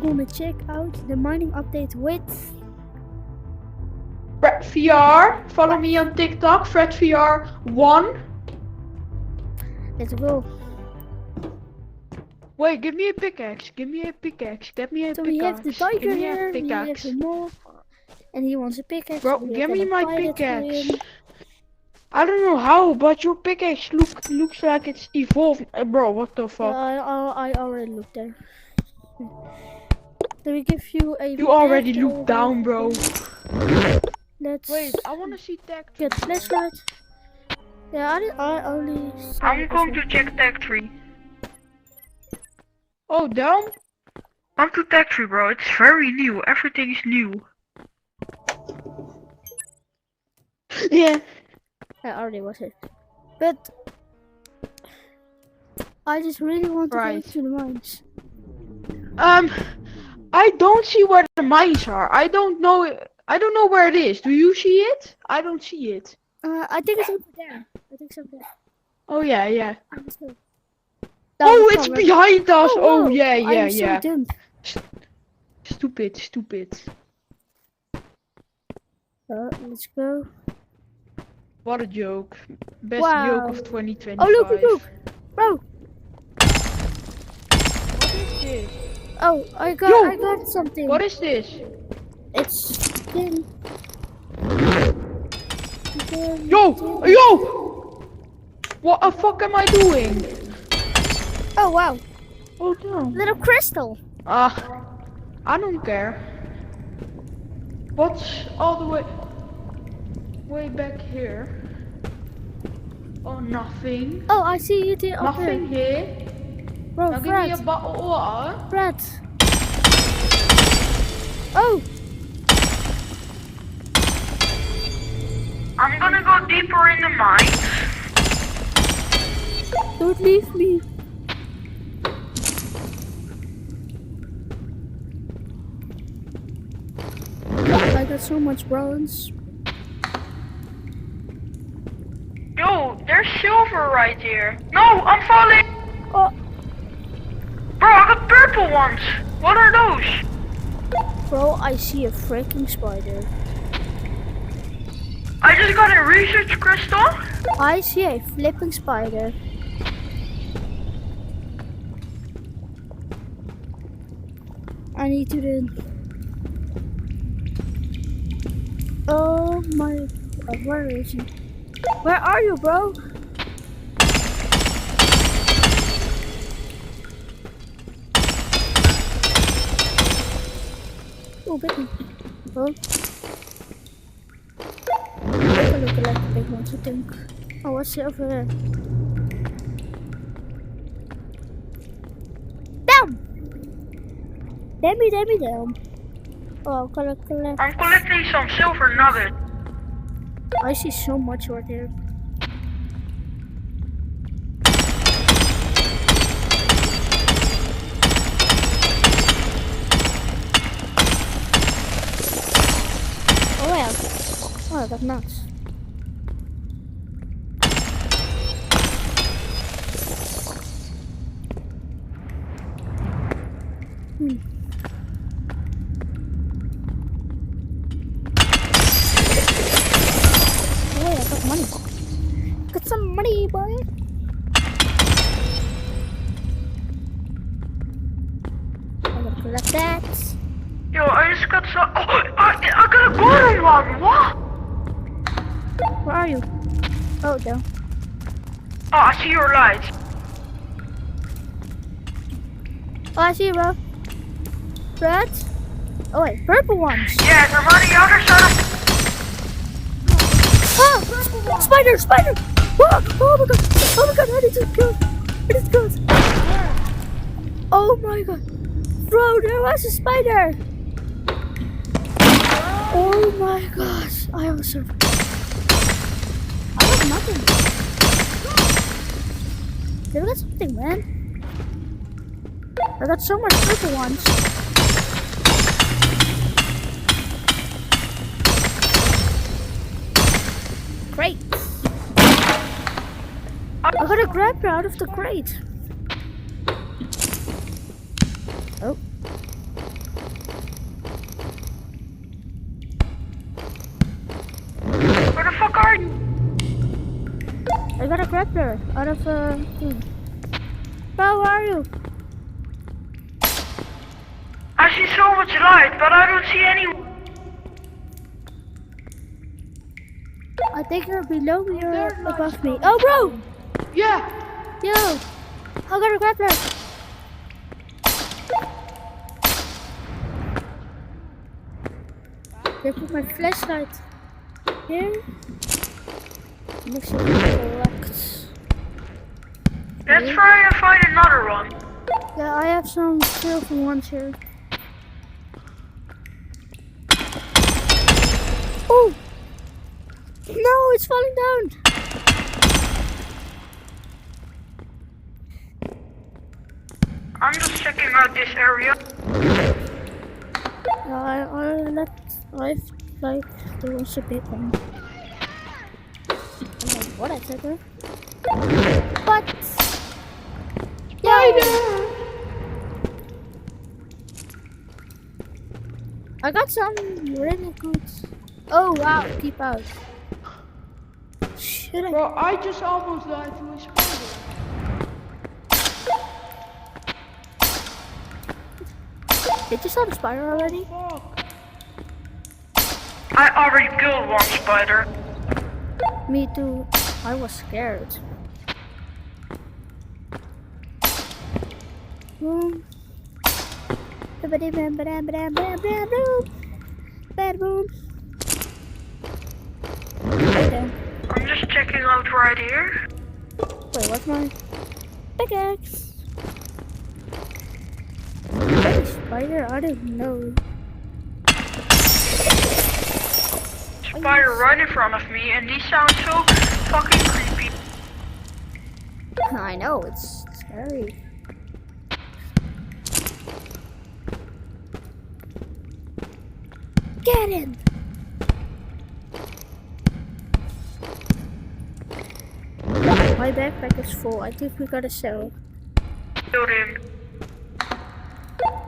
gonna check out the mining update with Fred VR. Follow me on TikTok, Fred VR 1. let's go. Wait, give me a pickaxe. Give me a pickaxe. Get me a So pickaxe. we have the tiger give me here, a we have pickaxe. the mob, and he wants a pickaxe. Bro, so we are give me gonna my buy it for pickaxe. him. I don't know how, but your pickaxe looks like it's evolved. Bro, what the fuck? I already looked there. Let me give you a. You already looked down, bro. Let's Wait, I wanna see tag 3. get flashlight. Yeah, I only. I'm going to check tag 3. Oh, down? I'm to tag 3, bro. It's very new. Everything is new. Yeah. I already was it, but I just really want to go to the mines. I don't see where the mines are. I don't know. I don't know where it is. Do you see it? I don't see it. I think it's over there. I think it's over there. Oh yeah, yeah. Let's go. Oh, it's behind us. Oh, whoa. yeah, yeah, I'm yeah. so dumb. Stupid. Let's go. What a joke. Best Wow. joke of 2025. Oh look, bro. What is this? Oh, I got something. What is this? It's tin. Yo! What the fuck am I doing? Oh wow, Oh no. little crystal. I don't care. What's all the way back here? Oh, nothing. Oh, I see you there. Nothing here. Bro, Now give me a bottle of water. Fred. Oh, I'm gonna go deeper in the mine. don't leave me. I got so much bronze. Yo, there's silver right here. No, I'm falling. Oh, Bro, I got purple ones. What are those? bro, I see a freaking spider. I just got a research crystal. I see a flipping spider. I need to do. Oh my! Where is he? Where are you, bro? Oh, big one. Oh. Look like the big ones, I think. Oh, what's it over there? Down! Damn me down. Oh, collect. I'm collecting some silver nuggets. I see so much right here. Oh yeah. Oh, I got nuts. Oh yeah, I got money. Got some money, boy. I'm gonna collect that. Yo, I just got some. Oh, I got a golden one. What? Where are you? Oh, down. Oh, I see your light. Oh, I see you, bro. Red? Oh wait, purple ones. Yeah, they're on the other side of. Ah! Spider! Oh my god, I need to go. Oh my god. Bro, there was a spider! Oh my gosh, I was so. I got nothing. Did I get something, man? I got so much purple ones. Great. I got a grab out of the crate. Oh. grappler out of thing. Bro, where are you? I see so much light, but I don't see anyone. I think you're below me or There's above lights me. coming Oh, bro! from- Yeah. Yo! I got a grappler. They put my flashlight here. Make sure it's locked. Let's try and find another one. Yeah, I have some silver ones here. Oh! No, it's falling down! I'm just checking out this area. I've like there was a big one. I don't know what I said there. But Spider! I got some really good. Oh wow, keep out. Should I? Bro, I just almost died to a spider. Did you saw the spider already? Fuck. I already killed one spider. Me too. I was scared. Boom. Ba-ba-dee-bam, ba-dam, ba-dam, bam, bam, boom. Bad boom. Right there. I'm just checking out right here. Wait, what's my pickaxe? That spider? I don't know. Spider right in front of me, and these sound so fucking creepy. I know, it's scary. Get him! My backpack is full. I think we gotta sell. Killed him.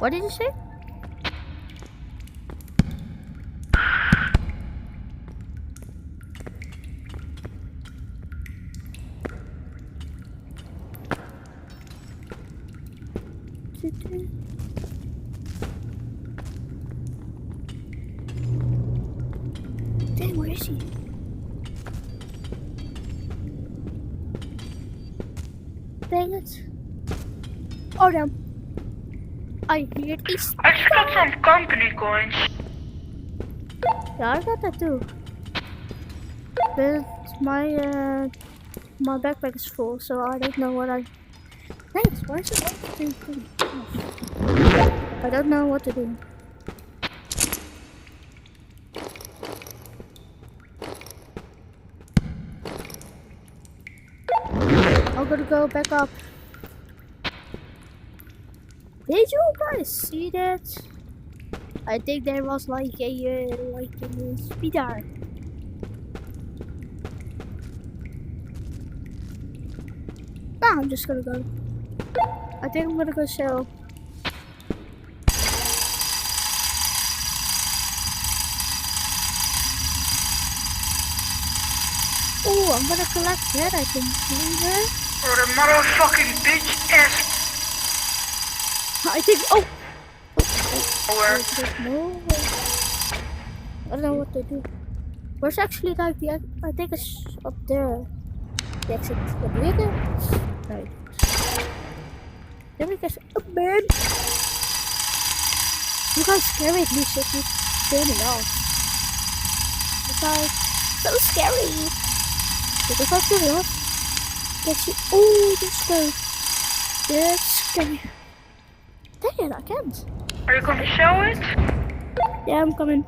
What did you say? Dang, where is he? Dang it. Oh damn. I hear these. I just got some company coins. Yeah, I got that too. But my backpack is full, so I don't know what I. Thanks, why is it always doing I don't know what to do. I'm gonna go back up. Did you guys see that? I think there was like a speeder. Nah, I'm just gonna go. I think I'm gonna go sell. Oh, I'm gonna collect that, I think. Later. Or the motherfucking bitch ass. I think. Oh! Where? No. I don't know what to do. Where's actually like the. I think it's up there. The exit. What do we do? Right. Then we guess. Oh man! You guys scare me, so keep turning off. It's like so scary. Because I turn off. That's it. Oh, that's scary. That's scary. Dang it, I can't. Are you gonna show it? Yeah, I'm coming.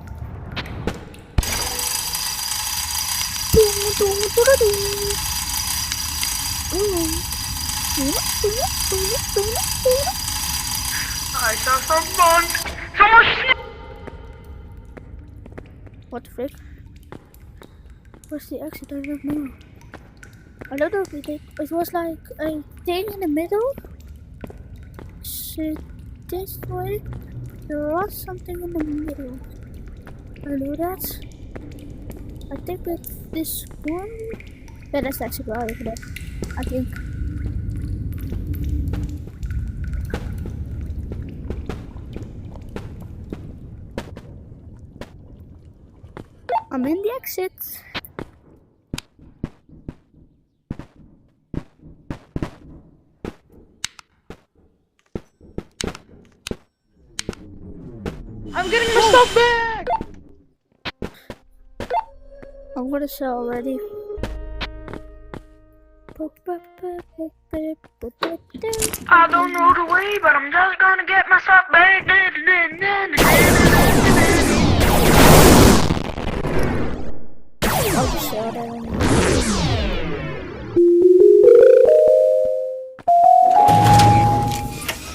I saw someone. Someone snip. What the frick? Where's the exit? I don't know. I don't know if it was like a thing in the middle. So this way, there was something in the middle. I know that. I think it's this one. Yeah, that's actually right over there. I think. I'm in the exit. I'm getting my stuff back! I'm gonna sell already. I don't know the way, but I'm just gonna get myself back. I'll just sell that one.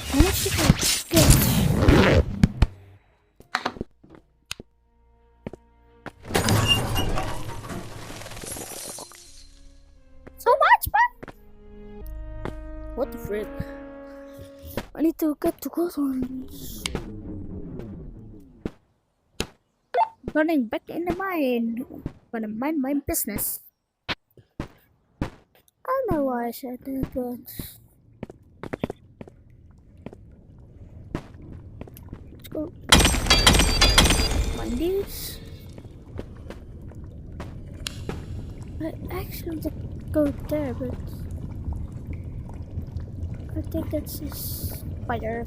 How much did I get? So much, man! What the frick? I need to get the good ones. Running back in the mine. Gonna mind my business. I don't know why I said that, but let's go. Find these. I actually did go there, but I think that's a spider.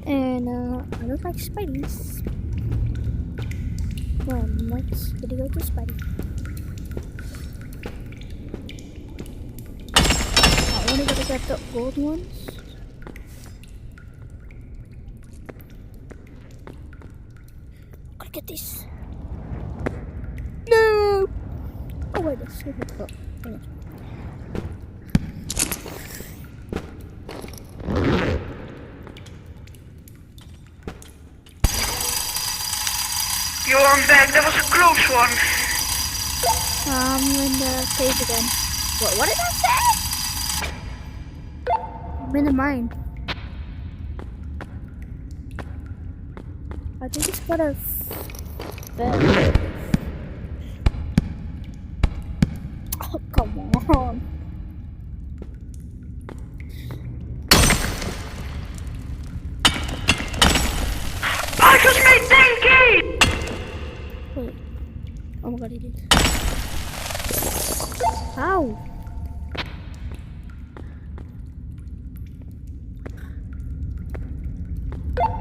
And I don't like spiders. Well, let's go to spider. I only gotta get the gold ones. Gotta get these. No! Oh wait, that's super cool. Hang on. Yo, I'm back. That was a close one. I'm in the cave again. What did I say? I'm in the mine. I think it's got a bed. Oh, come on. I just made 10K! Wait. Oh my god, he did. Ow!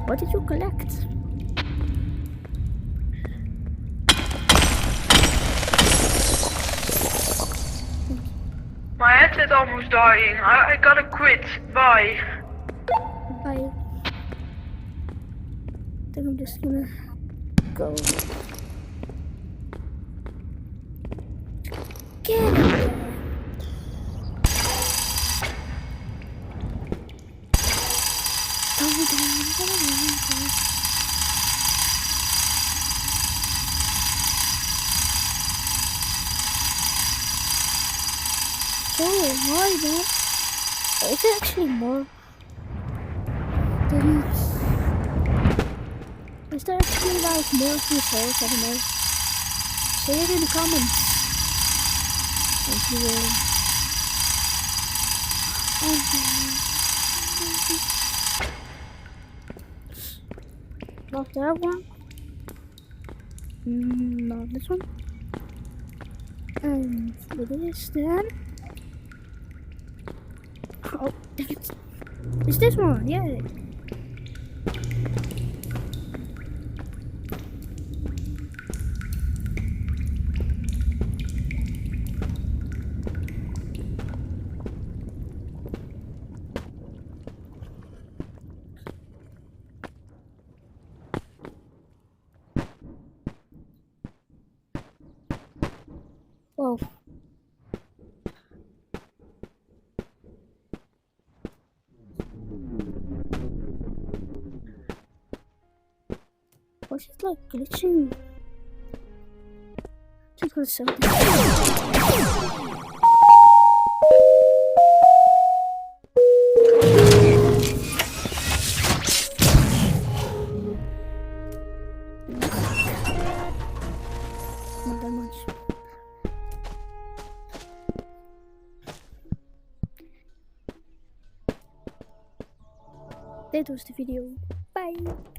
What did you collect? My headset almost dying. I gotta quit. Bye. Bye. I think I'm just gonna go. Get in there. So why then? Is it actually more? Is there actually like more results? I don't know. Say it in the comments. Thank you. Not that one. Not this one. And with this then. Oh, dang it. It's this one, yeah. Whoa. Was it like glitching? Just got something. Not that much. Dit was de video. Bye.